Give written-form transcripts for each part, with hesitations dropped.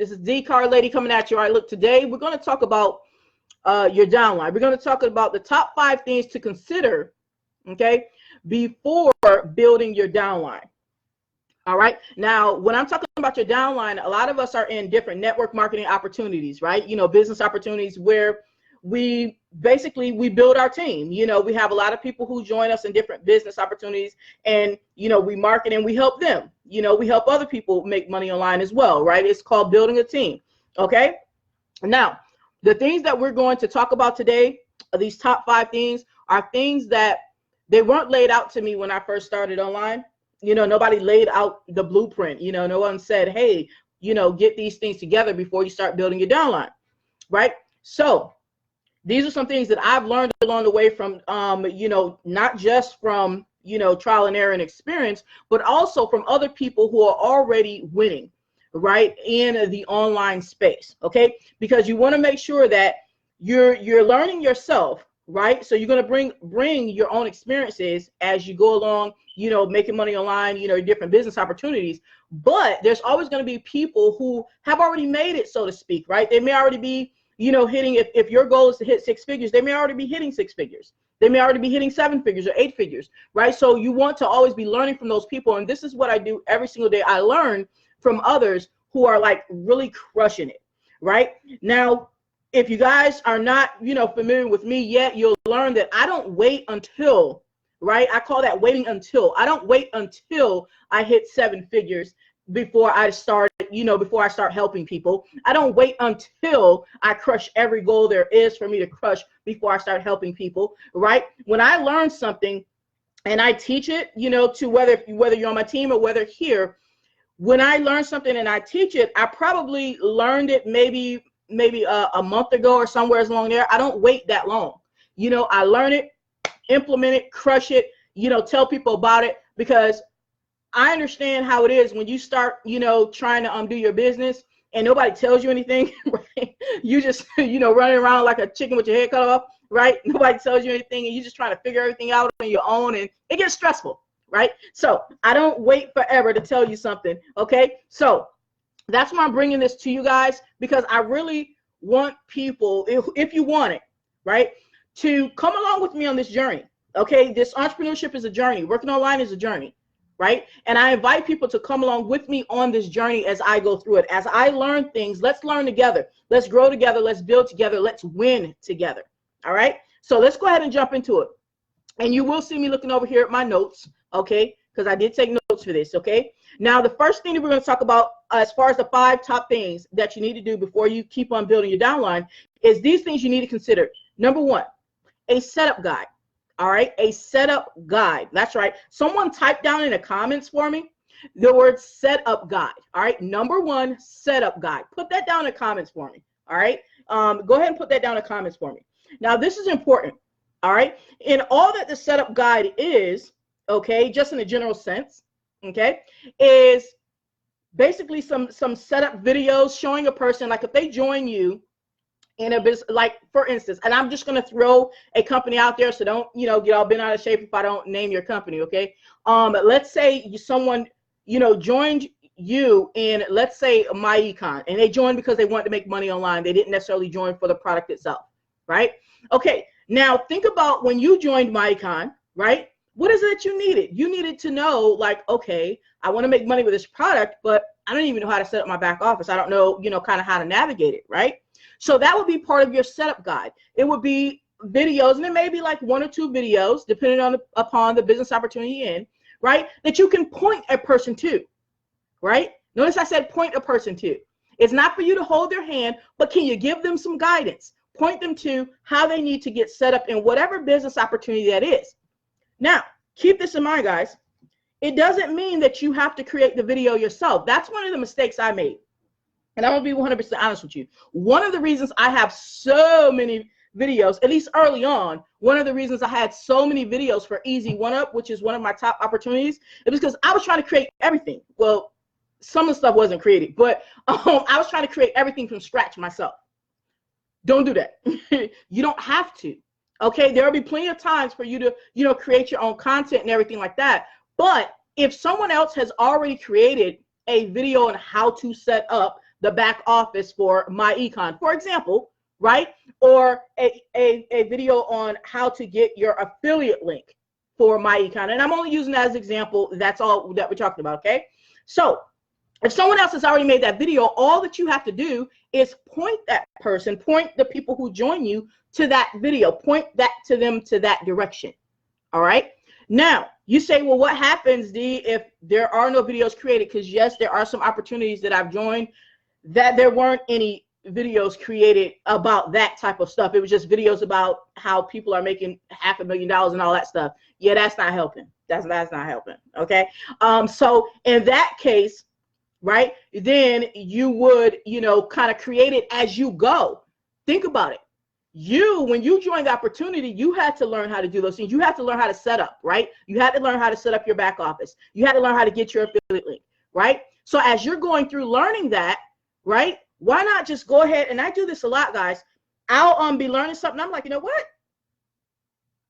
This is the Car Lady coming at you. All right, look, today we're going to talk about your downline. We're going to talk about the top 5 things to consider, okay, before building your downline. All right. Now, when I'm talking about your downline, a lot of us are in different network marketing opportunities, right? You know, business opportunities where we build our team. You know, we have a lot of people who join us in different business opportunities, and, you know, we market and we help them. You know, we help other people make money online as well, right? It's called building a team. Okay. Now, the things that we're going to talk about today, these top 5 things, are things that they weren't laid out to me when I first started online. You know, nobody laid out the blueprint. You know, no one said, hey, you know, get these things together before you start building your downline, right? So these are some things that I've learned along the way from, you know, not just from, you know, trial and error and experience, but also from other people who are already winning, right, in the online space, okay? Because you want to make sure that you're learning yourself, right? So you're going to bring your own experiences as you go along, you know, making money online, you know, different business opportunities. But there's always going to be people who have already made it, so to speak, right? They may already be, you know, hitting, if your goal is to hit 6 figures, they may already be hitting 6 figures. They may already be hitting 7 figures or 8 figures, right? So you want to always be learning from those people. And this is what I do every single day. I learn from others who are like really crushing it, right? Now, if you guys are not, you know, familiar with me yet, you'll learn that I don't wait until, right? I call that waiting until. I don't wait until I hit 7 figures before I start, you know, before I start helping people. I don't wait until I crush every goal there is for me to crush before I start helping people, right? When I learn something and I teach it, you know, to whether you're on my team or whether here, when I learn something and I teach it, I probably learned it maybe a month ago or somewhere along there. I don't wait that long. You know, I learn it, implement it, crush it, you know, tell people about it, because I understand how it is when you start, you know, trying to do your business and nobody tells you anything, right? You just, you know, running around like a chicken with your head cut off, right? Nobody tells you anything and you're just trying to figure everything out on your own, and it gets stressful, right? So I don't wait forever to tell you something, okay? So that's why I'm bringing this to you guys, because I really want people, if you want it, right, to come along with me on this journey, okay? This entrepreneurship is a journey. Working online is a journey, right? And I invite people to come along with me on this journey as I go through it. As I learn things, let's learn together. Let's grow together. Let's build together. Let's win together, all right? So let's go ahead and jump into it. And you will see me looking over here at my notes, okay? Because I did take notes for this, okay? Now, the first thing that we're going to talk about as far as the 5 top things that you need to do before you keep on building your downline is these things you need to consider. Number 1, a setup guide, all right? A setup guide. That's right. Someone type down in the comments for me the word setup guide, all right? Number 1, setup guide. Put that down in the comments for me, all right? Go ahead and put that down in the comments for me. Now, this is important, all right? In all that the setup guide is, okay, just in a general sense, okay, is basically some setup videos showing a person, like if they join you in a business, like for instance, and I'm just going to throw a company out there, so don't, you know, get all bent out of shape if I don't name your company, okay? Let's say someone, you know, joined you in, let's say, 𝒉𝒈𝒔, and they joined because they wanted to make money online. They didn't necessarily join for the product itself, right? Okay, now think about when you joined 𝒉𝒈𝒔, right? What is it that you needed? You needed to know, like, okay, I want to make money with this product, but I don't even know how to set up my back office. I don't know, you know, kind of how to navigate it, right? So that would be part of your setup guide. It would be videos, and it may be like 1 or 2 videos, depending upon the business opportunity you're in, right? That you can point a person to, right? Notice I said point a person to. It's not for you to hold their hand, but can you give them some guidance? Point them to how they need to get set up in whatever business opportunity that is. Now, keep this in mind, guys. It doesn't mean that you have to create the video yourself. That's one of the mistakes I made. And I'm going to be 100% honest with you. One of the reasons I have so many videos, at least early on, one of the reasons I had so many videos for Easy One Up, which is one of my top opportunities, is because I was trying to create everything. Well, some of the stuff wasn't created, but I was trying to create everything from scratch myself. Don't do that. You don't have to. Okay, there will be plenty of times for you to, you know, create your own content and everything like that. But if someone else has already created a video on how to set up the back office for 𝒉𝒈𝒔, for example, right? Or a video on how to get your affiliate link for 𝒉𝒈𝒔. And I'm only using that as an example. That's all that we're talking about, okay? So if someone else has already made that video, all that you have to do is point that person, point the people who join you to that video, point that to them to that direction. All right. Now you say, well, what happens, D, if there are no videos created? Because yes, there are some opportunities that I've joined that there weren't any videos created about that type of stuff. It was just videos about how people are making $500,000 and all that stuff. Yeah, that's not helping. That's not helping. Okay. So in that case, right, then you would, kind of create it as you go. Think about it. When you joined the opportunity, you had to learn how to do those things. You had to learn how to set up, right? You had to learn how to set up your back office. You had to learn how to get your affiliate link, right? So as you're going through learning that, right, why not just go ahead, and I do this a lot, guys. I'll be learning something. I'm like, you know what?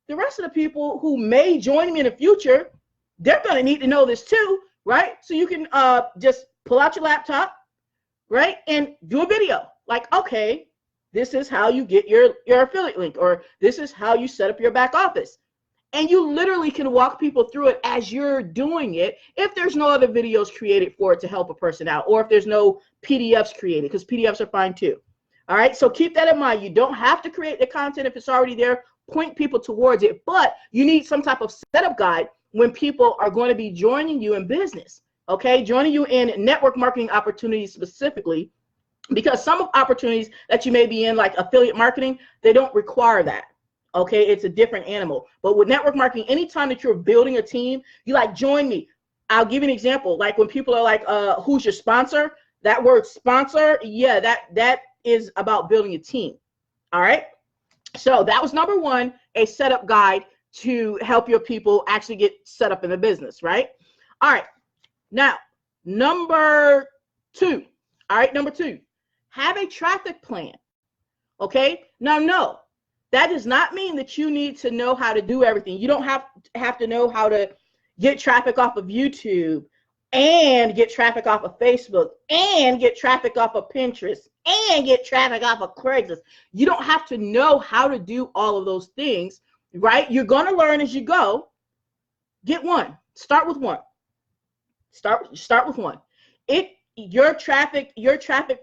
The rest of the people who may join me in the future, they're going to need to know this too, right? So you can just pull out your laptop, right, and do a video. Like, okay, this is how you get your affiliate link, or this is how you set up your back office. And you literally can walk people through it as you're doing it if there's no other videos created for it to help a person out, or if there's no PDFs created, because PDFs are fine too. All right, so keep that in mind. You don't have to create the content if it's already there. Point people towards it, but you need some type of setup guide when people are going to be joining you in business, okay? Joining you in network marketing opportunities specifically, because some opportunities that you may be in, like affiliate marketing, they don't require that. Okay, it's a different animal. But with network marketing, anytime that you're building a team, you like, join me. I'll give you an example. Like when people are like, who's your sponsor? That word sponsor, yeah, that is about building a team. All right. So that was number one, a setup guide to help your people actually get set up in the business, right? All right. Now, number two. All right, number two, have a traffic plan. Okay. Now, no. That does not mean that you need to know how to do everything. You don't have to know how to get traffic off of YouTube, and get traffic off of Facebook, and get traffic off of Pinterest, and get traffic off of Craigslist. You don't have to know how to do all of those things, right? You're going to learn as you go. Get one. Start with one. Start with one. Your traffic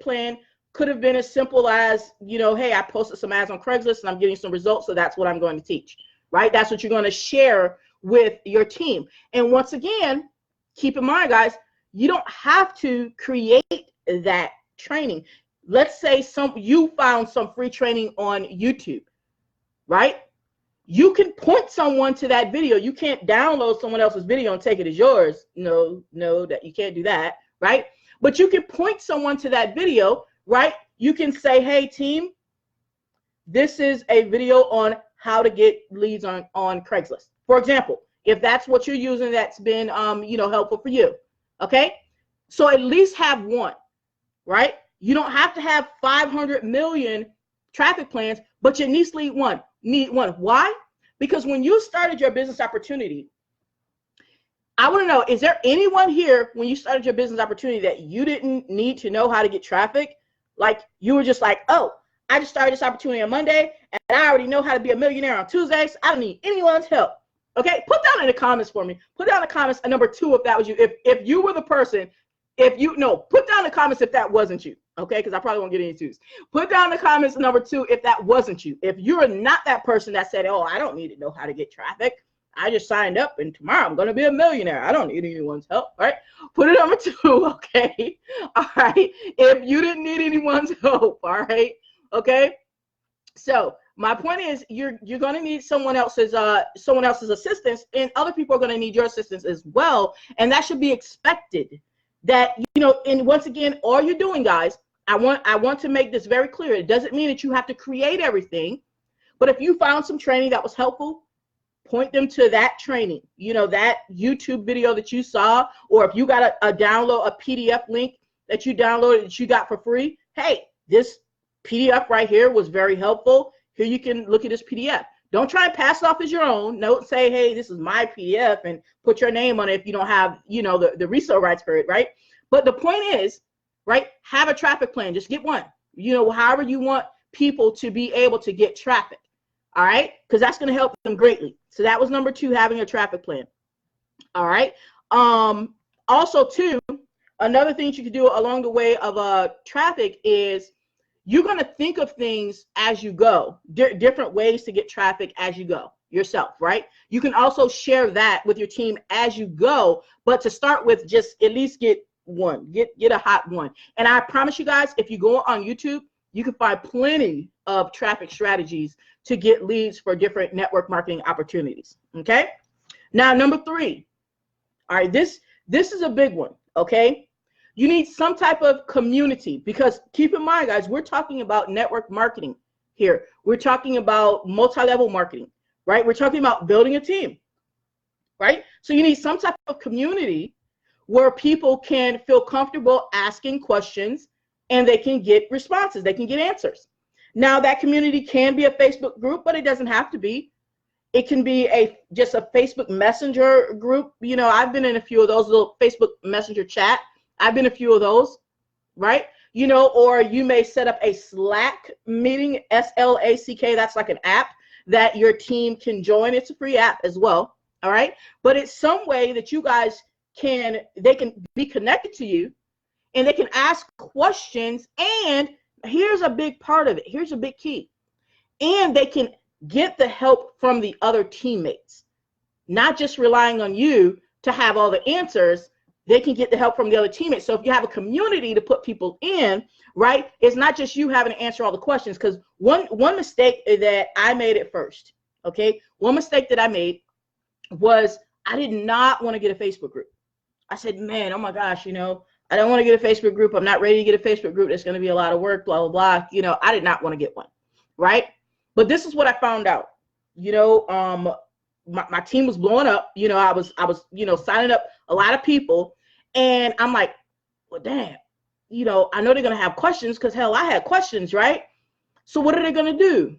plan could have been as simple as, hey, I posted some ads on Craigslist and I'm getting some results, so that's what I'm going to teach, right? That's what you're going to share with your team. And once again, keep in mind, guys, you don't have to create that training. Let's say you found some free training on YouTube, right? You can point someone to that video. You can't download someone else's video and take it as yours. No, that you can't do that, right? But you can point someone to that video, right? You can say, hey, team, this is a video on how to get leads on Craigslist. For example, if that's what you're using, that's been, helpful for you. Okay. So at least have one, right? You don't have to have 500 million traffic plans, but you at least need one. Why? Because when you started your business opportunity, I want to know, is there anyone here when you started your business opportunity that you didn't need to know how to get traffic? Like you were just like, oh, I just started this opportunity on Monday and I already know how to be a millionaire on Tuesdays. I don't need anyone's help. Okay, put down in the comments for me. Put down in the comments number two if that was you. If you were the person, put down in the comments if that wasn't you. Okay, because I probably won't get any twos. Put down in the comments number two if that wasn't you. If you're not that person that said, oh, I don't need to know how to get traffic. I just signed up and tomorrow I'm going to be a millionaire. I don't need anyone's help, right? Put it number two, okay? All right. If you didn't need anyone's help, all right? Okay? So my point is you're going to need someone else's assistance, and other people are going to need your assistance as well. And that should be expected. That, and once again, all you're doing, guys, I want to make this very clear. It doesn't mean that you have to create everything, but if you found some training that was helpful, point them to that training, that YouTube video that you saw, or if you got a download, a PDF link that you downloaded that you got for free. Hey, this PDF right here was very helpful. Here you can look at this PDF. Don't try and pass it off as your own. Don't say, hey, this is my PDF and put your name on it if you don't have, the resale rights for it, right? But the point is, right? Have a traffic plan. Just get one. You know, however you want people to be able to get traffic. All right, because that's going to help them greatly. So that was number 2, having a traffic plan. All right. Also, too, another thing you can do along the way of traffic is you're going to think of things as you go, different ways to get traffic as you go yourself, right? You can also share that with your team as you go, but to start with, just at least get one, get a hot one. And I promise you guys, if you go on YouTube, you can find plenty of traffic strategies to get leads for different network marketing opportunities. Okay. Now, number 3. All right, this is a big one. Okay. You need some type of community, because keep in mind, guys, we're talking about network marketing here. We're talking about multi-level marketing, right? We're talking about building a team, right? So you need some type of community where people can feel comfortable asking questions and they can get responses, they can get answers. Now, that community can be a Facebook group, but it doesn't have to be. It can be just a Facebook Messenger group. You know, I've been in a few of those, little Facebook Messenger chat. I've been in a few of those, right? You know, or you may set up a Slack meeting, S-L-A-C-K. That's like an app that your team can join. It's a free app as well, all right? But it's some way that you guys they can be connected to you, and they can ask questions. And here's a big part of it. Here's a big key. And they can get the help from the other teammates, not just relying on you to have all the answers. They can get the help from the other teammates. So if you have a community to put people in, right, it's not just you having to answer all the questions. Because one mistake that I made at first, okay, one mistake that I made was I did not want to get a Facebook group. I said, man, oh my gosh, you know, I don't want to get a Facebook group. I'm not ready to get a Facebook group. It's going to be a lot of work, blah, blah, blah. You know, I did not want to get one, right? But this is what I found out. You know, my team was blowing up. You know, I was, you know, signing up a lot of people. And I'm like, well, damn, you know, I know they're going to have questions, because hell, I had questions, right? So what are they going to do?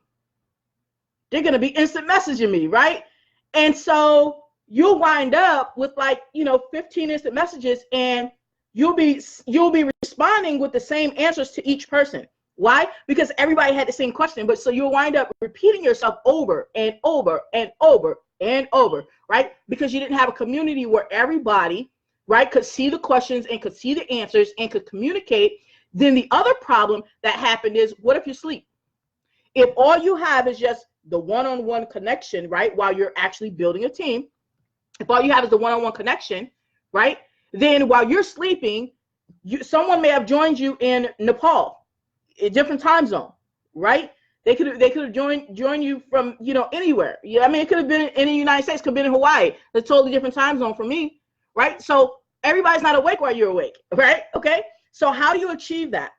They're going to be instant messaging me, right? And so you'll wind up with, like, you know, 15 instant messages, and you'll be responding with the same answers to each person. Why? Because everybody had the same question. But so you'll wind up repeating yourself over and over and over and over, right? Because you didn't have a community where everybody, right, could see the questions and could see the answers and could communicate. Then the other problem that happened is, what if you sleep? If all you have is just the one-on-one connection, right, while you're actually building a team, if all you have is the one-on-one connection, right, then while you're sleeping, someone may have joined you in Nepal, a different time zone, right? They could have joined you from, you know, anywhere. Yeah, I mean, it could have been in the United States, could have been in Hawaii. It's a totally different time zone from me, right? So everybody's not awake while you're awake, right? Okay. So how do you achieve that?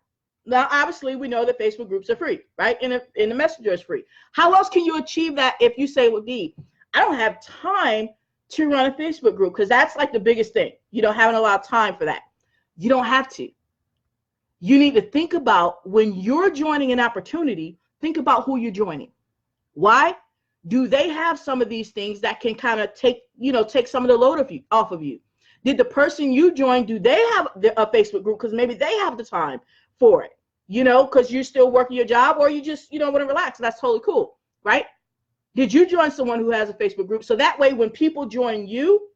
Now, obviously, we know that Facebook groups are free, right? And the Messenger is free. How else can you achieve that if you say, well, D, I don't have time to run a Facebook group? Because that's like the biggest thing. You don't have a lot of time for that. You don't have to. You need to think about, when you're joining an opportunity, think about who you're joining. Why? Do they have some of these things that can kind of take some of the load off of you? Did the person you joined, do they have a Facebook group? Because maybe they have the time for it, you know, because you're still working your job, or you just, you know, want to relax. That's totally cool, right? Did you join someone who has a Facebook group? So that way, when people join you,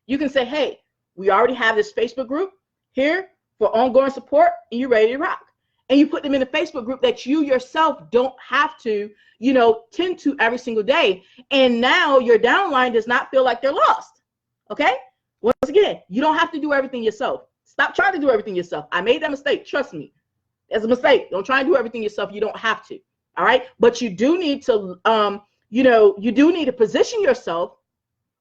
you can say, hey, we already have this Facebook group here for ongoing support, and you're ready to rock. And you put them in a Facebook group that you yourself don't have to, you know, tend to every single day. And now your downline does not feel like they're lost. Okay? Once again, you don't have to do everything yourself. Stop trying to do everything yourself. I made that mistake. Trust me. It's a mistake. Don't try and do everything yourself. You don't have to. All right? But you do need to, you do need to position yourself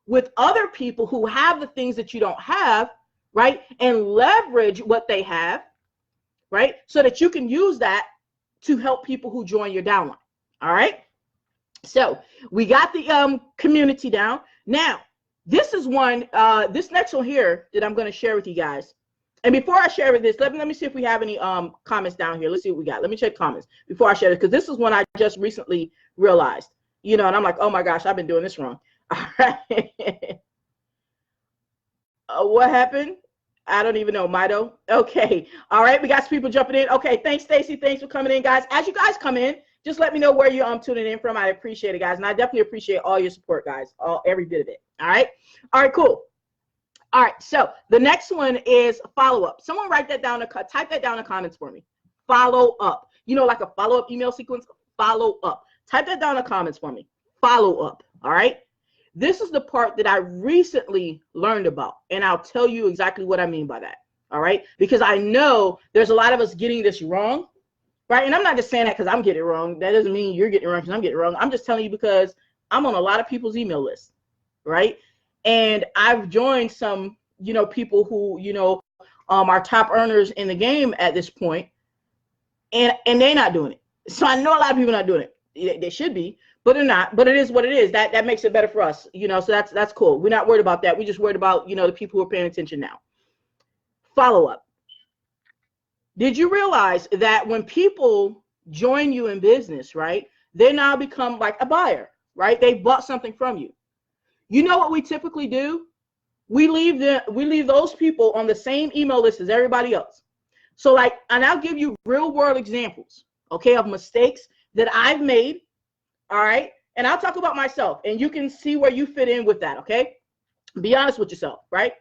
with other people who have the things that you don't have, right? And leverage what they have, right? So that you can use that to help people who join your downline. All right? So we got the community down. Now, this is one, this next one here that I'm going to share with you guys. And before I share with this, let me see if we have any comments down here. Let's see what we got. Let me check comments before I share this, because this is one I just recently realized, you know, and I'm like, oh my gosh, I've been doing this wrong. All right. What happened? I don't even know, Mido. Okay. All right. We got some people jumping in. Okay. Thanks, Stacy. Thanks for coming in, guys. As you guys come in, just let me know where you're tuning in from. I appreciate it, guys. And I definitely appreciate all your support, guys. Every bit of it. All right. All right, cool. All right. So the next one is follow up. Someone write that down, type that down in the comments for me. Follow up. You know, like a follow-up email sequence, follow up. Type that down in the comments for me. Follow up. All right. This is the part that I recently learned about, and I'll tell you exactly what I mean by that. All right. Because I know there's a lot of us getting this wrong. Right. And I'm not just saying that because I'm getting it wrong. That doesn't mean you're getting it wrong because I'm getting it wrong. I'm just telling you because I'm on a lot of people's email lists. Right. And I've joined some, you know, people who, you know, are top earners in the game at this point, and they're not doing it. So I know a lot of people are not doing it. They should be, but they're not. But it is what it is. That makes it better for us, you know. So that's cool. We're not worried about that. We're just worried about, you know, the people who are paying attention now. Follow up. Did you realize that when people join you in business, right, they now become like a buyer, right? They bought something from you. You know what we typically do? We leave those people on the same email list as everybody else. So like, and I'll give you real world examples, okay, of mistakes that I've made. All right. And I'll talk about myself, and you can see where you fit in with that. Okay. Be honest with yourself, right?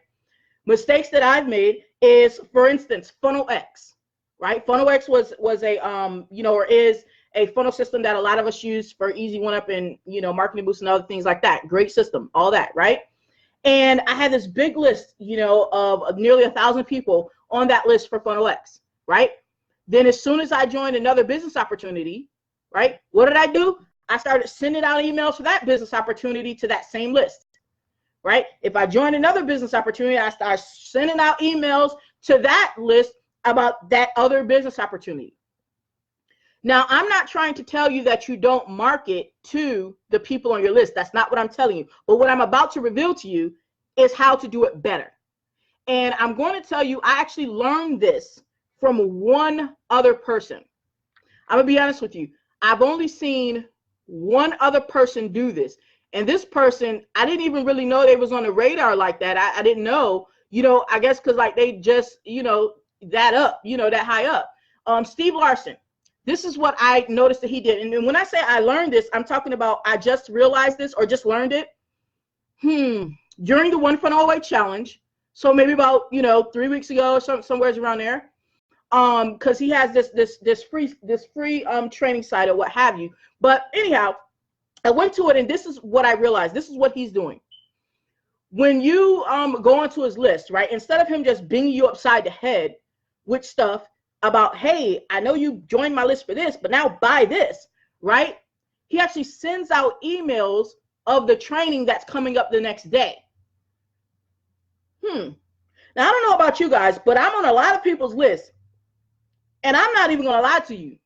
Mistakes that I've made is, for instance, Funnel X, right? Funnel X was a, you know, or is a funnel system that a lot of us use for Easy One Up and, you know, Marketing Boost and other things like that. Great system, all that, right? And I had this big list, you know, of nearly 1,000 people on that list for Funnel X, right? Then as soon as I joined another business opportunity, right, what did I do? I started sending out emails for that business opportunity to that same list, right? If I joined another business opportunity, I started sending out emails to that list about that other business opportunity. Now, I'm not trying to tell you that you don't market to the people on your list. That's not what I'm telling you. But what I'm about to reveal to you is how to do it better. And I'm going to tell you, I actually learned this from one other person. I'm going to be honest with you. I've only seen one other person do this. And this person, I didn't even really know they was on the radar like that. I didn't know, you know, I guess because like they just, you know, that up, you know, that high up. Steve Larson. This is what I noticed that he did. And when I say I learned this, I'm talking about I just realized this or just learned it. During the One Funnel Away challenge. So maybe about, you know, 3 weeks ago or somewhere around there. Because he has this free training site or what have you. But anyhow, I went to it, and this is what I realized. This is what he's doing. When you go onto his list, right, instead of him just binging you upside the head with stuff about, hey, I know you joined my list for this, but now buy this, right? He actually sends out emails of the training that's coming up the next day. Now, I don't know about you guys, but I'm on a lot of people's lists, and I'm not even going to lie to you.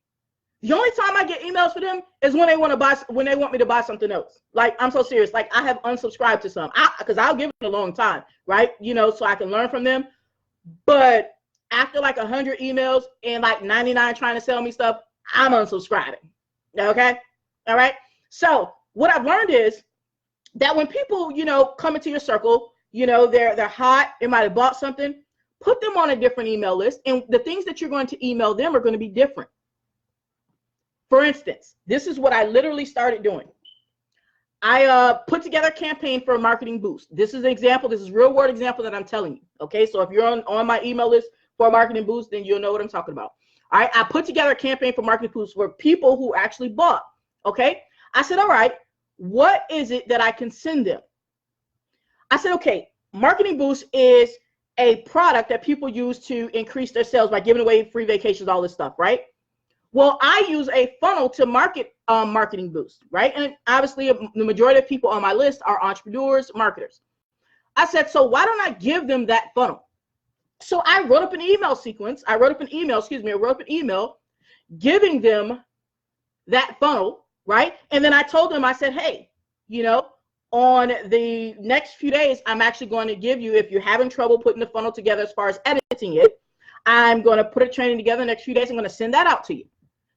The only time I get emails for them is when they want to buy, when they want me to buy something else. Like, I'm so serious. Like, I have unsubscribed to some, because I'll give it a long time, right? You know, so I can learn from them. But after like 100 emails and like 99 trying to sell me stuff, I'm unsubscribing. Okay. All right. So what I've learned is that when people, you know, come into your circle, you know, they're hot, they might have bought something, put them on a different email list. And the things that you're going to email them are going to be different. For instance, this is what I literally started doing. I put together a campaign for a marketing boost. This is an example. This is real world example that I'm telling you. Okay. So if you're on my email list for a marketing boost, then you'll know what I'm talking about. All right. I put together a campaign for marketing boost for people who actually bought. Okay. I said, all right, what is it that I can send them? I said, okay, marketing boost is a product that people use to increase their sales by giving away free vacations, all this stuff, right? Well, I use a funnel to market marketing boost, right? And obviously the majority of people on my list are entrepreneurs, marketers. I said, so why don't I give them that funnel? So I wrote up an email sequence. I wrote up an email giving them that funnel, right? And then I told them, I said, hey, you know, on the next few days, I'm actually going to give you, if you're having trouble putting the funnel together as far as editing it, I'm going to put a training together the next few days. I'm going to send that out to you.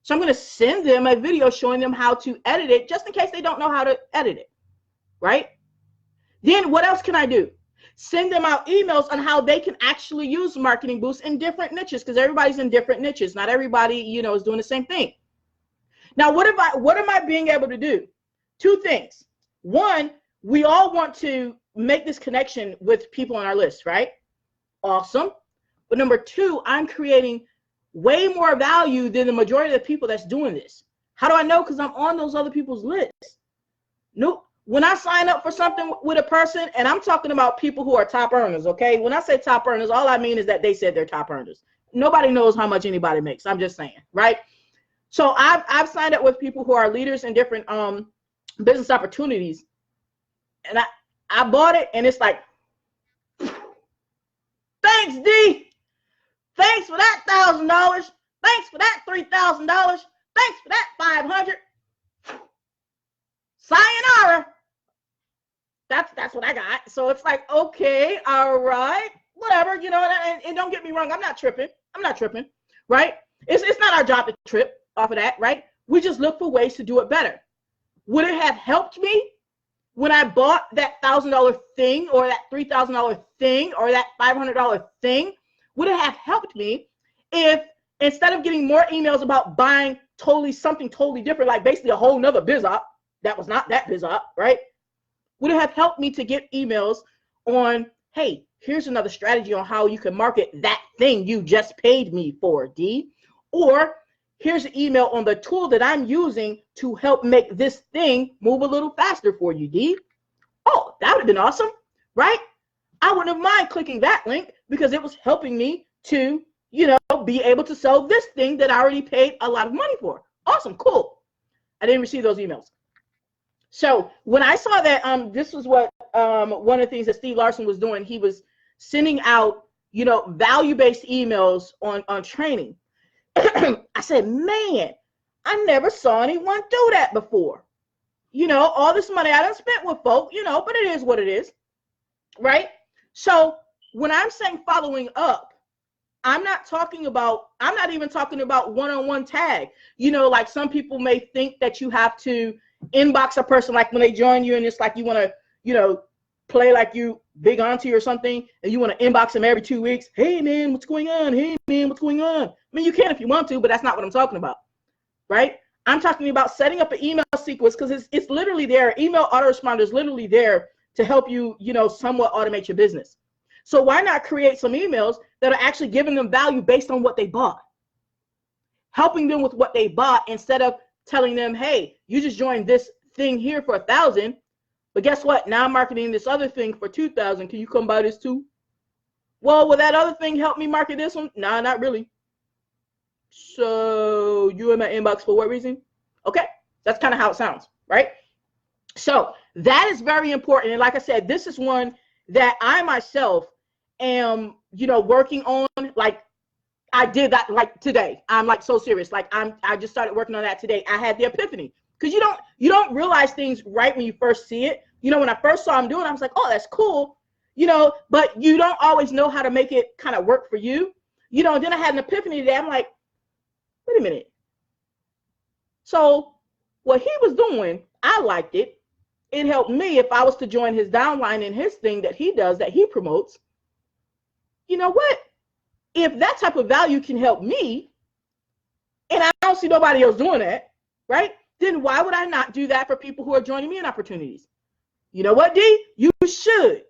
So I'm going to send them a video showing them how to edit it, just in case they don't know how to edit it, right? Then what else can I do? Send them out emails on how they can actually use Marketing Boost in different niches, because everybody's in different niches. Not everybody, you know, is doing the same thing. Now, what am I being able to do? Two things. One, we all want to make this connection with people on our list, right? Awesome. But number two, I'm creating way more value than the majority of the people that's doing this. How do I know? Because I'm on those other people's lists. Nope. When I sign up for something with a person, and I'm talking about people who are top earners, okay? When I say top earners, all I mean is that they said they're top earners. Nobody knows how much anybody makes. I'm just saying, right? So I've signed up with people who are leaders in different business opportunities, and I bought it, and it's like, thanks, D. Thanks for that $1,000. Thanks for that $3,000. Thanks for that $500. Sayonara. That's what I got. So it's like, okay, all right, whatever, you know. And don't get me wrong, I'm not tripping, right? It's not our job to trip off of that, right? We just look for ways to do it better. Would it have helped me when I bought that $1,000 thing, or that $3,000 thing, or that $500 thing? Would it have helped me if instead of getting more emails about buying something totally different, like basically a whole nother biz op that was not that biz op, right? Would it have helped me to get emails on, hey, here's another strategy on how you can market that thing you just paid me for, D? Or here's an email on the tool that I'm using to help make this thing move a little faster for you, D. Oh, that would have been awesome, right? I wouldn't have mind clicking that link because it was helping me to, you know, be able to sell this thing that I already paid a lot of money for. Awesome, cool. I didn't receive those emails. So when I saw that, this was what one of the things that Steve Larson was doing. He was sending out, you know, value-based emails on training. I said, man, I never saw anyone do that before. You know, all this money I done spent with folk, you know, but it is what it is, right? So when I'm saying following up, I'm not even talking about one-on-one tag. You know, like some people may think that you have to inbox a person, like when they join you and it's like you want to, you know, play like you big auntie or something, and you want to inbox them every 2 weeks. Hey man, what's going on? Hey man, what's going on? I mean, you can if you want to, but that's not what I'm talking about, right? I'm talking about setting up an email sequence, because it's literally there. Email autoresponder is literally there to help you, you know, somewhat automate your business. So why not create some emails that are actually giving them value based on what they bought, helping them with what they bought, instead of telling them, hey, you just joined this thing here for $1,000, but guess what? Now I'm marketing this other thing for $2,000. Can you come buy this too? Well, will that other thing help me market this one? Nah, not really. So you in my inbox for what reason? Okay, that's kind of how it sounds, right? So that is very important. And like I said, this is one that I myself am, you know, working on. Like I did that like today. I'm like so serious. Like I just started working on that today. I had the epiphany, because you don't realize things right when you first see it. You know, when I first saw him doing it, I was like, oh, that's cool. You know, but you don't always know how to make it kind of work for you. You know, and then I had an epiphany today. I'm like, wait a minute. So what he was doing, I liked it. It helped me if I was to join his downline and his thing that he does, that he promotes. You know what? If that type of value can help me, and I don't see nobody else doing that, right? Then why would I not do that for people who are joining me in opportunities? You know what, D? You should.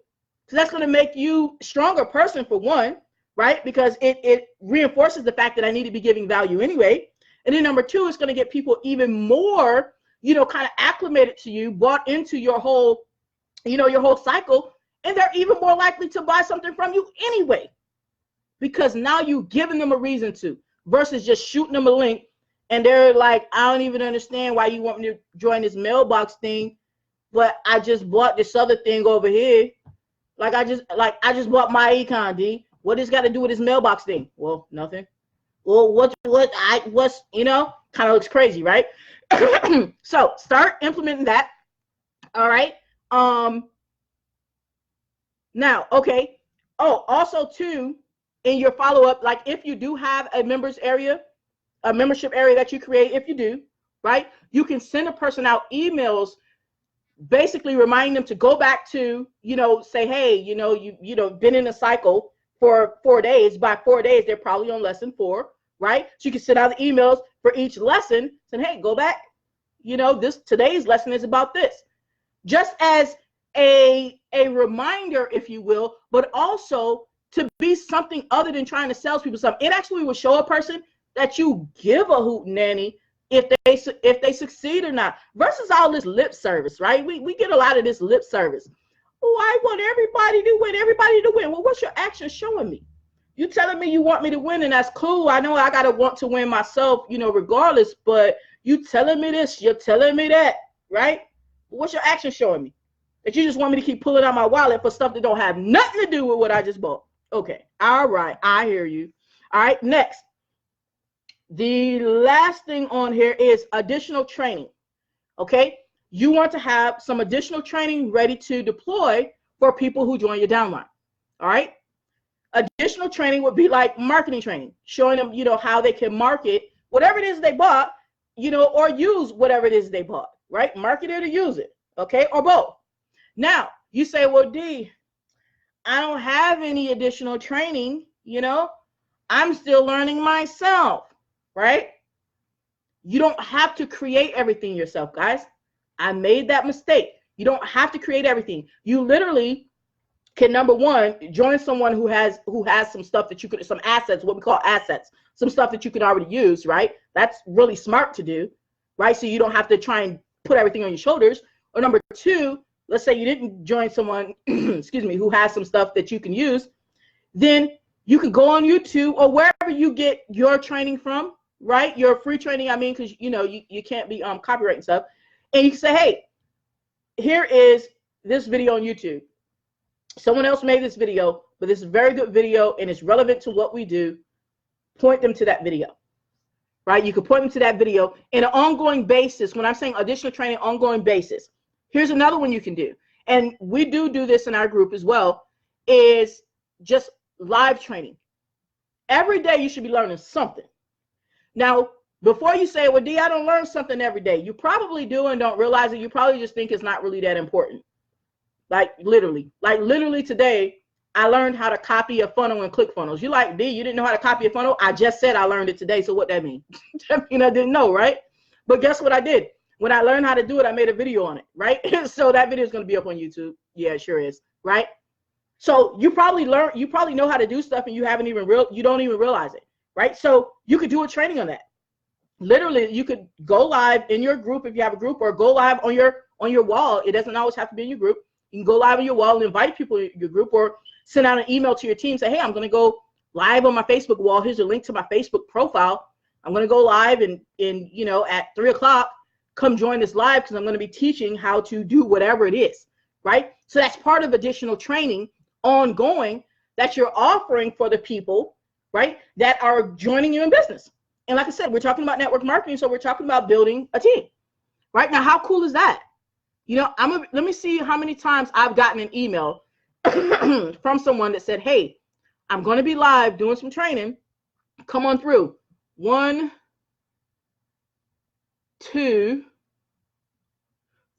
So that's going to make you a stronger person, for one, right? Because it reinforces the fact that I need to be giving value anyway. And then number two, it's going to get people even more, you know, kind of acclimated to you, bought into your whole, you know, your whole cycle. And they're even more likely to buy something from you anyway, because now you've given them a reason to, versus just shooting them a link and they're like, I don't even understand why you want me to join this mailbox thing, but I just bought this other thing over here. Like I just bought my econ, D. What does got to do with this mailbox thing? Well, nothing. Well, what's you know, kind of looks crazy, right? So start implementing that. All right. Now, okay. Oh, also too, in your follow-up, like if you do have a membership area that you create, if you do, right, you can send a person out emails basically reminding them to go back to, say, hey, been in a cycle for 4 days. By 4 days, they're probably on lesson 4, right? So you can send out the emails for each lesson saying, hey, go back. Today's lesson is about this. Just as a reminder, if you will, but also to be something other than trying to sell people something. It actually will show a person that you give a hoot nanny if they succeed or not, versus all this lip service, right? We get a lot of this lip service. Oh, I want everybody to win. Well, what's your action showing me? You telling me you want me to win, and that's cool. I know I gotta want to win myself, regardless, but you telling me this, you're telling me that, right? What's your action showing me? That you just want me to keep pulling out my wallet for stuff that don't have nothing to do with what I just bought. Okay, all right, I hear you. All right, next. The last thing on here is additional training, okay? You want to have some additional training ready to deploy for people who join your downline, all right? Additional training would be like marketing training, showing them, how they can market whatever it is they bought, or use whatever it is they bought, right? Market it or use it, okay, or both. Now, you say, well, D, I don't have any additional training, I'm still learning myself, right? You don't have to create everything yourself, guys. I made that mistake. You don't have to create everything. You literally can, number one, join someone who has some stuff that you could, some assets, what we call assets, some stuff that you could already use, right? That's really smart to do, right? So you don't have to try and put everything on your shoulders. Or number two, let's say you didn't join someone, excuse me, who has some stuff that you can use, then you can go on YouTube or wherever you get your training from, right? Your free training, I mean, because, you can't be copyrighting stuff. And you can say, hey, here is this video on YouTube. Someone else made this video, but this is a very good video and it's relevant to what we do. Point them to that video, right? You can point them to that video in an ongoing basis. When I'm saying additional training, ongoing basis. Here's another one you can do. And we do this in our group as well, is just live training. Every day you should be learning something. Now, before you say, well, D, I don't learn something every day. You probably do and don't realize it. You probably just think it's not really that important. Like literally today, I learned how to copy a funnel and ClickFunnels. You're like, D, you didn't know how to copy a funnel? I just said I learned it today. So what that mean? I didn't know, right? But guess what I did? When I learned how to do it, I made a video on it, right? So that video is going to be up on YouTube. Yeah, it sure is, right? So you probably know how to do stuff and you don't even realize it, right? So you could do a training on that. Literally, you could go live in your group if you have a group, or go live on your wall. It doesn't always have to be in your group. You can go live on your wall and invite people in your group, or send out an email to your team. Say, hey, I'm going to go live on my Facebook wall. Here's a link to my Facebook profile. I'm going to go live and at 3 o'clock, come join this live because I'm going to be teaching how to do whatever it is, right? So that's part of additional training ongoing that you're offering for the people, right, that are joining you in business. And like I said, we're talking about network marketing, so we're talking about building a team, right? Now, how cool is that? Let me see how many times I've gotten an email from someone that said, hey, I'm going to be live doing some training. Come on through. 1, 2,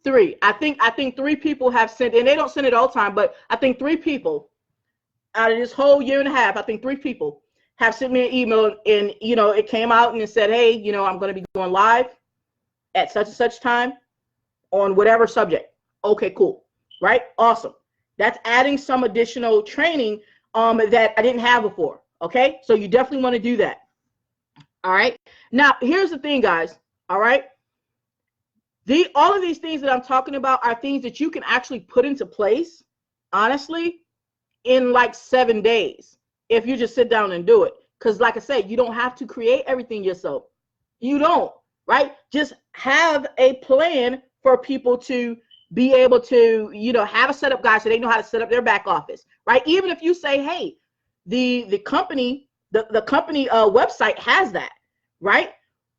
3. I think 3 people have sent, and they don't send it all the time, but I think 3 people out of this whole year and a half, I think 3 people have sent me an email, and it came out and it said, hey, I'm going to be going live at such and such time on whatever subject. Okay, cool, right? Awesome. That's adding some additional training that I didn't have before. Okay, so you definitely want to do that. All right. Now, here's the thing, guys. All right. All of these things that I'm talking about are things that you can actually put into place, honestly, in like 7 days if you just sit down and do it. Because like I said, you don't have to create everything yourself. You don't, right? Just have a plan for people to be able to, have a setup guide so they know how to set up their back office, right? Even if you say, hey, the company website has that, right?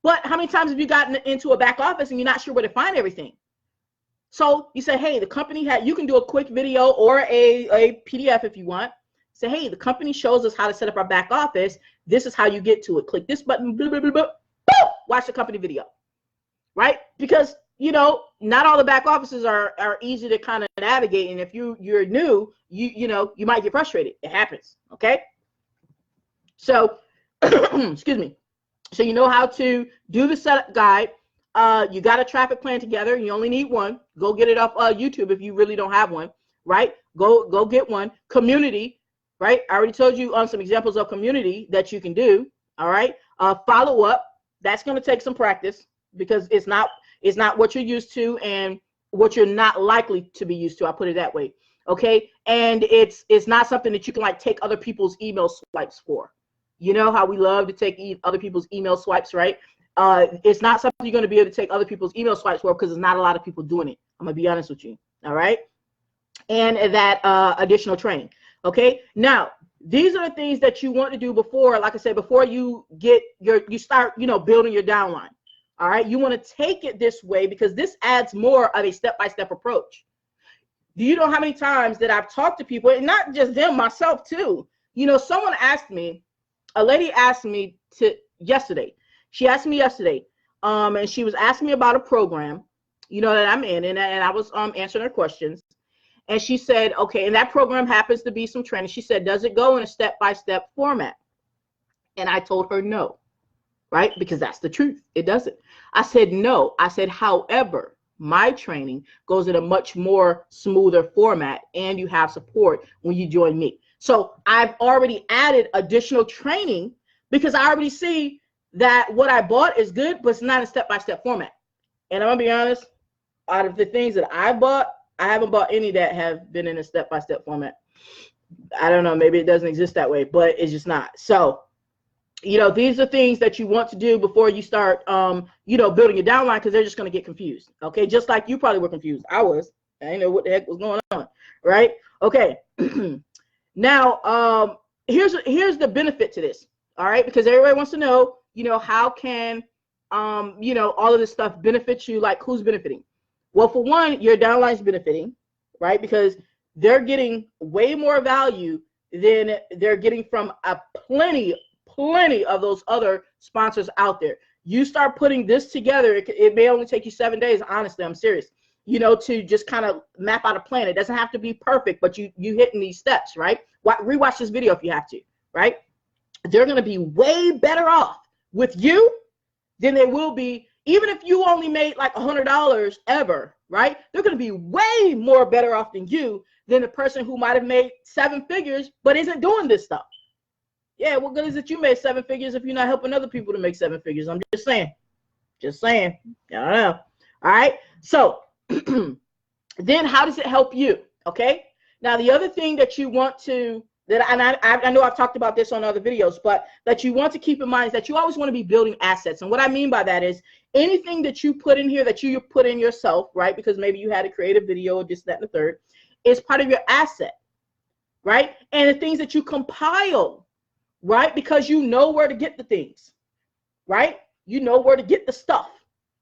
But how many times have you gotten into a back office and you're not sure where to find everything? So you say, hey, the company you can do a quick video or a PDF if you want. Say, hey, the company shows us how to set up our back office. This is how you get to it. Click this button, blah, blah, blah, blah. Boom! Watch the company video, right? Because, you know, not all the back offices are easy to kind of navigate. And if you're new, you know, you might get frustrated. It happens. Okay. So, excuse me. So you know how to do the setup guide. You got a traffic plan together. You only need one. Go get it off YouTube if you really don't have one, right? Go get one. Community, right? I already told you on some examples of community that you can do. All right. Follow up. That's going to take some practice because it's not what you're used to and what you're not likely to be used to. I'll put it that way. Okay. And it's not something that you can like take other people's email swipes for. You know how we love to take other people's email swipes, right? It's not something you're going to be able to take other people's email swipes for because there's not a lot of people doing it. I'm going to be honest with you. All right. And that additional training. Okay. Now, these are the things that you want to do before, like I said, before you start, you know, building your downline. All right. You want to take it this way because this adds more of a step-by-step approach. Do you know how many times that I've talked to people, and not just them, myself too? You know, someone asked me, a lady asked me yesterday. She asked me yesterday, and she was asking me about a program, you know, that I'm in, and I was answering her questions. And she said, okay, and that program happens to be some training. She said, does it go in a step-by-step format? And I told her no, right? Because that's the truth. It doesn't. I said no. I said, however, my training goes in a much more smoother format, and you have support when you join me. So I've already added additional training because I already see that what I bought is good, but it's not a step-by-step format. And I'm going to be honest, out of the things that I bought, I haven't bought any that have been in a step-by-step format. I don't know, maybe it doesn't exist that way, but it's just not. So, you know, these are things that you want to do before you start, you know, building your downline, because they're just going to get confused. Okay, just like you probably were confused. I was. I didn't know what the heck was going on, right? Okay. Now, here's the benefit to this, all right? Because everybody wants to know, you know, how can, you know, all of this stuff benefit you? Like, who's benefiting? Well, for one, your downline's benefiting, right? Because they're getting way more value than they're getting from plenty of those other sponsors out there. You start putting this together, it may only take you 7 days. Honestly, I'm serious. You know, to just kind of map out a plan. It doesn't have to be perfect, but you hitting these steps, right? Rewatch this video if you have to, right? They're going to be way better off with you than they will be, even if you only made like $100 ever, right? They're going to be way more better off than you than the person who might have made 7 figures but isn't doing this stuff. Yeah, what good is it you made 7 figures if you're not helping other people to make 7 figures? I'm just saying. Just saying. I don't know. All right. So then how does it help you? Okay. Now, the other thing that you want to, I know I've talked about this on other videos, but that you want to keep in mind is that you always want to be building assets. And what I mean by that is anything that you put in here that you put in yourself, right? Because maybe you had to create a video or this, that, and the third, is part of your asset, right? And the things that you compile, right? Because you know where to get the things, right? You know where to get the stuff,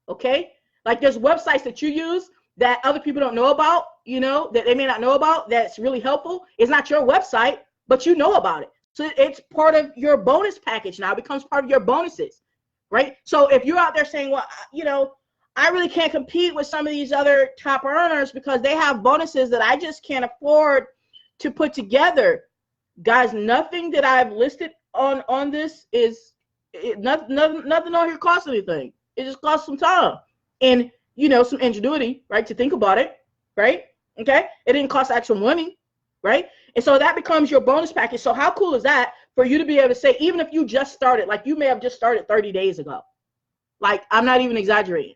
okay? Like there's websites that you use that other people don't know about, you know, that they may not know about, that's really helpful. It's not your website, but you know about it. So it's part of your bonus package now. It becomes part of your bonuses, right? So if you're out there saying, well, you know, I really can't compete with some of these other top earners because they have bonuses that I just can't afford to put together. Guys, nothing that I've listed on this is nothing on here costs anything. It just costs some time and, you know, some ingenuity, right, to think about it, right? Okay, it didn't cost actual money, right? And so that becomes your bonus package. So how cool is that for you to be able to say, even if you just started, like you may have just started 30 days ago, like I'm not even exaggerating.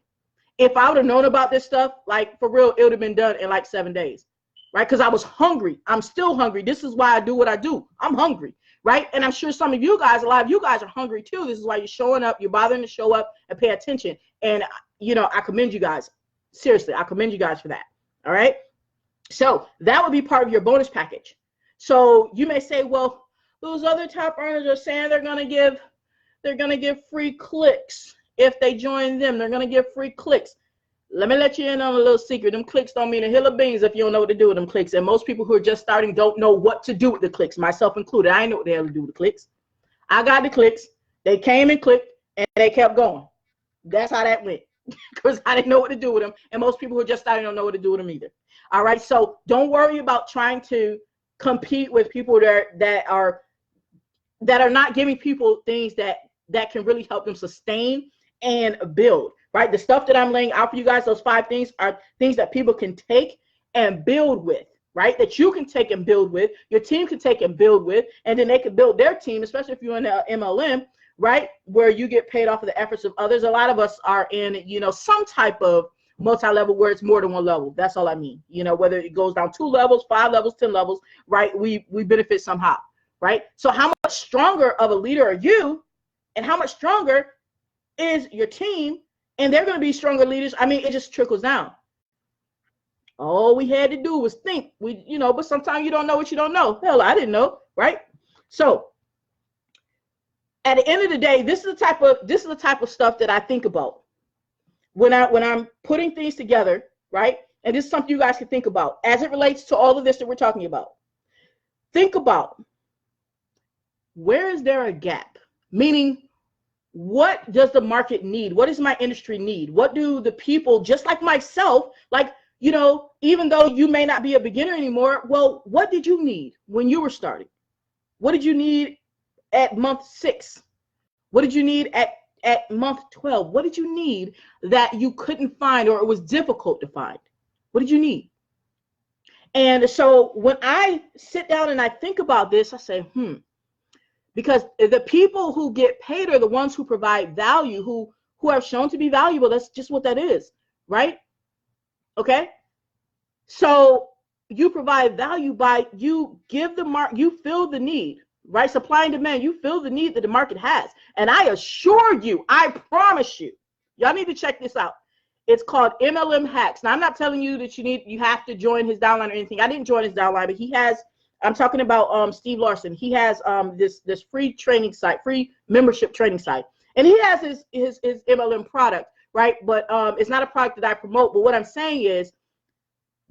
If I would have known about this stuff, like for real, it would have been done in like 7 days, right? Because I was hungry. I'm still hungry. This is why I do what I do. I'm hungry, right? And I'm sure some of you guys, a lot of you guys are hungry too. This is why you're showing up. You're bothering to show up and pay attention. And, you know, I commend you guys. Seriously, I commend you guys for that. All right. So that would be part of your bonus package. So you may say, well, those other top earners are saying they're going to give free clicks if they join them. They're going to give free clicks. Let me let you in on a little secret. Them clicks don't mean a hill of beans if you don't know what to do with them clicks. And most people who are just starting don't know what to do with the clicks, myself included. I didn't know what the hell to do with the clicks. I got the clicks. They came and clicked, and they kept going. That's how that went. because I didn't know what to do with them. And most people who are just starting don't know what to do with them either. All right. So don't worry about trying to compete with people that are not giving people things that can really help them sustain and build, right? The stuff that I'm laying out for you guys, those 5 things are things that people can take and build with, right? That you can take and build with, your team can take and build with, and then they can build their team, especially if you're in the MLM, right? Where you get paid off of the efforts of others. A lot of us are in, some type of multi-level where it's more than one level. That's all I mean. Whether it goes down 2 levels, 5 levels, 10 levels, right? We benefit somehow, right? So how much stronger of a leader are you, and how much stronger is your team? And they're going to be stronger leaders. I mean, it just trickles down. All we had to do was think. But sometimes you don't know what you don't know. Hell, I didn't know, right? So at the end of the day, this is the type of stuff that I think about when I'm putting things together, right? And this is something you guys can think about as it relates to all of this that we're talking about. Think about, where is there a gap? Meaning, what does the market need? What does my industry need? What do the people, just like myself, even though you may not be a beginner anymore, well, what did you need when you were starting? What did you need at month 6? What did you need at month 12? What did you need that you couldn't find, or it was difficult to find? What did you need? And so when I sit down and I think about this, I say, because the people who get paid are the ones who provide value, who are shown to be valuable. That's just what that is, right? Okay. So you provide value by, you give the market, you fill the need, right? Supply and demand, you fill the need that the market has. And I assure you, I promise you, y'all need to check this out. It's called MLM Hacks. Now, I'm not telling you that you have to join his downline or anything. I didn't join his downline, but he has, I'm talking about Steve Larson. He has this free training site, free membership training site. And he has his MLM product, right? But it's not a product that I promote. But what I'm saying is,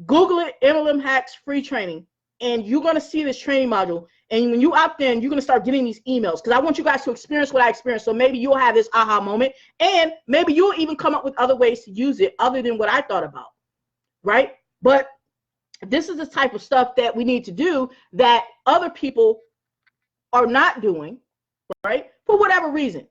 Google it, MLM Hacks free training, and you're going to see this training module. And when you opt in, you're going to start getting these emails, because I want you guys to experience what I experienced. So maybe you'll have this aha moment, and maybe you'll even come up with other ways to use it other than what I thought about, right? But this is the type of stuff that we need to do that other people are not doing, right? For whatever reason,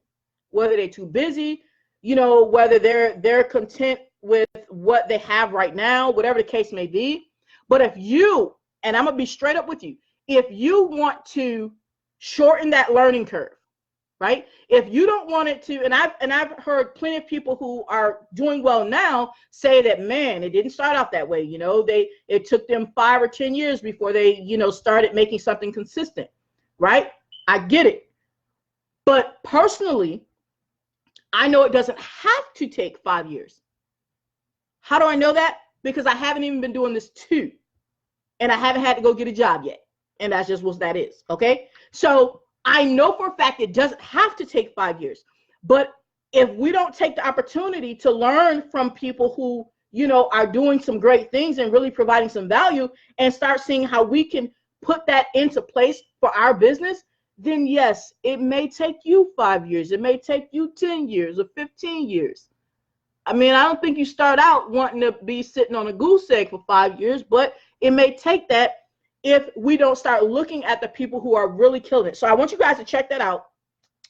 whether they're too busy, whether they're content with what they have right now, whatever the case may be. But if you, and I'm gonna be straight up with you, if you want to shorten that learning curve, right? If you don't want it to, and I've heard plenty of people who are doing well now say that, man, it didn't start out that way. It took them 5 or 10 years before they, started making something consistent, right? I get it. But personally, I know it doesn't have to take 5 years. How do I know that? Because I haven't even been doing this too. And I haven't had to go get a job yet. And that's just what that is. Okay. So I know for a fact it doesn't have to take 5 years. But if we don't take the opportunity to learn from people who, are doing some great things and really providing some value, and start seeing how we can put that into place for our business, then yes, it may take you 5 years. It may take you 10 years or 15 years. I mean, I don't think you start out wanting to be sitting on a goose egg for 5 years, but it may take that if we don't start looking at the people who are really killing it. So I want you guys to check that out.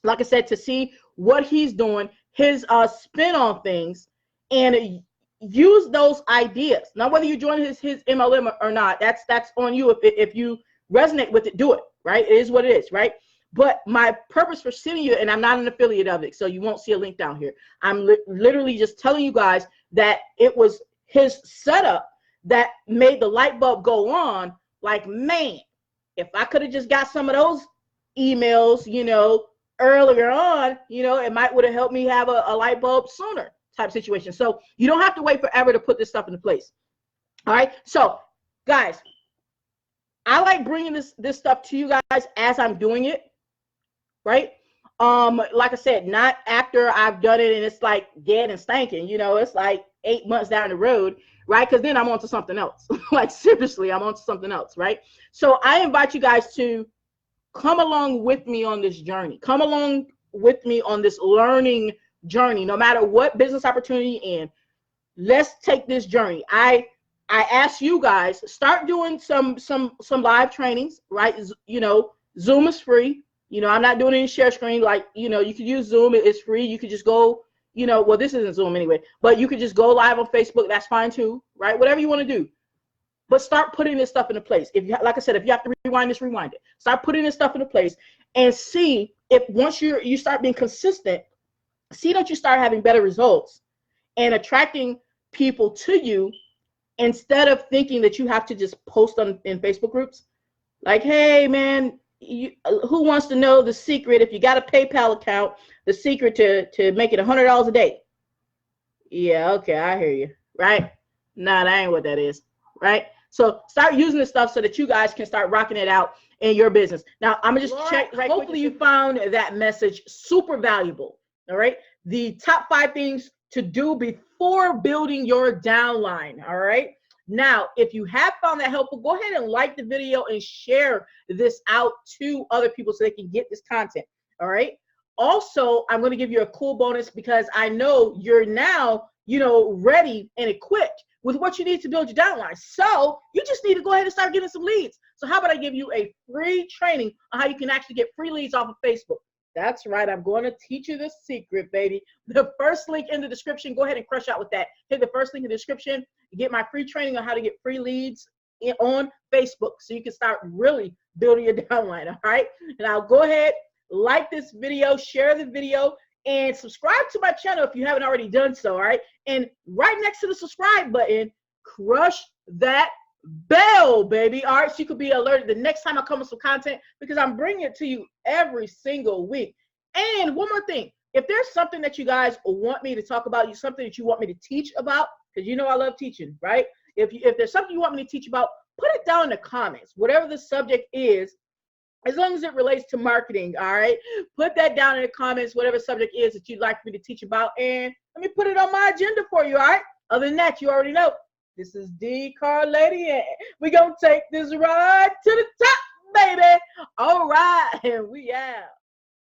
Like I said, to see what he's doing, his spin on things, and use those ideas. Now, whether you join his MLM or not, that's on you. If you resonate with it, do it, right? It is what it is, right? But my purpose for sending you, and I'm not an affiliate of it, so you won't see a link down here. I'm literally just telling you guys that it was his setup that made the light bulb go on. Like, man, if I could have just got some of those emails, earlier on, it might would have helped me have a light bulb sooner type situation. So you don't have to wait forever to put this stuff into place. All right. So guys, I like bringing this stuff to you guys as I'm doing it. Right. Like I said, not after I've done it and it's like dead and stinking, it's like 8 months down the road, right? Because then I'm on to something else. Like, seriously, I'm on to something else, right? So I invite you guys to come along with me on this journey. Come along with me on this learning journey, no matter what business opportunity you're in. Let's take this journey. I ask you guys, start doing some live trainings, right? You know, Zoom is free. You know, I'm not doing any share screen. Like, you know, you could use Zoom. It's free. You could just go, you know, well, this isn't Zoom anyway, but you could just go live on Facebook. That's fine too, right? Whatever you want to do. But start putting this stuff into place. If you, like I said, if you have to rewind this, rewind it. Start putting this stuff into place and see if once you start being consistent, see that you start having better results and attracting people to you instead of thinking that you have to just post in Facebook groups. Like, hey, man, who wants to know the secret if you got a PayPal account, the secret to make it $100 a day? Yeah, okay, I hear you, right? Nah, that ain't what that is, right? So start using this stuff so that you guys can start rocking it out in your business. Now, I'm going to just check right quick. Hopefully you found that message super valuable, all right? The top 5 things to do before building your downline, all right? Now, if you have found that helpful, go ahead and like the video and share this out to other people so they can get this content, all right? Also, I'm going to give you a cool bonus because I know you're now, you know, ready and equipped with what you need to build your downline. So you just need to go ahead and start getting some leads. So how about I give you a free training on how you can actually get free leads off of Facebook? That's right. I'm going to teach you the secret, baby. The first link in the description, go ahead and crush out with that. Hit the first link in the description. Get my free training on how to get free leads on Facebook so you can start really building your downline, all right? Now go ahead, like this video, share the video, and subscribe to my channel if you haven't already done so, all right? And right next to the subscribe button, crush that bell, baby, all right? So you could be alerted the next time I come with some content because I'm bringing it to you every single week. And one more thing, if there's something that you guys want me to talk about, something that you want me to teach about, because you know I love teaching, right? If there's something you want me to teach about, put it down in the comments, whatever the subject is, as long as it relates to marketing, all right? Put that down in the comments, whatever subject is that you'd like me to teach about, and let me put it on my agenda for you, all right? Other than that, you already know. This is D Car Lady, and we're going to take this ride to the top, baby. All right, and we out.